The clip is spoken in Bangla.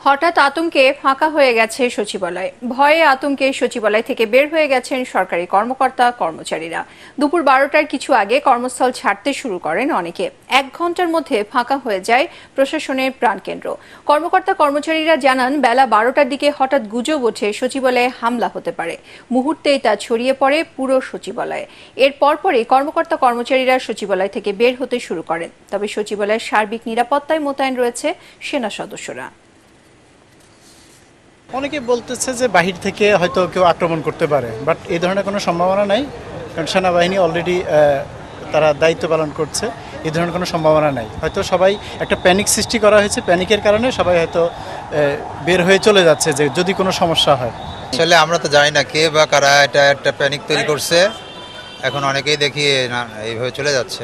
হঠাৎ আতঙ্কে ফাঁকা হয়ে গেছে সচিবালয়। ভয়ে আতঙ্কে সচিবালয় থেকে বের হয়ে গেছেন সরকারি কর্মকর্তা কর্মচারীরা। দুপুর 12টার কিছু আগে কর্মস্থল ছাড়তে শুরু করেন অনেকে। 1 ঘন্টার মধ্যে ফাঁকা হয়ে যায় প্রশাসনের প্রাণকেন্দ্র। কর্মকর্তা কর্মচারীরা জানান, বেলা 12টার দিকে হঠাৎ গুজব ওঠে সচিবালয়ে হামলা হতে পারে। মুহূর্তেই তা ছড়িয়ে পড়ে পুরো সচিবালয়ে। এর পরপরই কর্মকর্তা কর্মচারীরা সচিবালয় থেকে বের হতে শুরু করেন। তবে সচিবালয়ের সার্বিক নিরাপত্তায় মোতায়েন রয়েছে সেনা সদস্যরা। অনেকে বলতেছে যে বাহির থেকে হয়তো কেউ আক্রমণ করতে পারে, বাট এই ধরনের কোনো সম্ভাবনা নাই, কারণ সেনাবাহিনী অলরেডি তারা দায়িত্ব পালন করছে। এই ধরনের কোনো সম্ভাবনা নাই। হয়তো সবাই একটা প্যানিক সৃষ্টি করা হয়েছে, প্যানিকের কারণে সবাই হয়তো বের হয়ে চলে যাচ্ছে যে যদি কোনো সমস্যা হয়। আসলে আমরা তো জানি না কে বা কারা এটা একটা প্যানিক তৈরি করছে। এখন অনেকেই দেখি না এইভাবে চলে যাচ্ছে।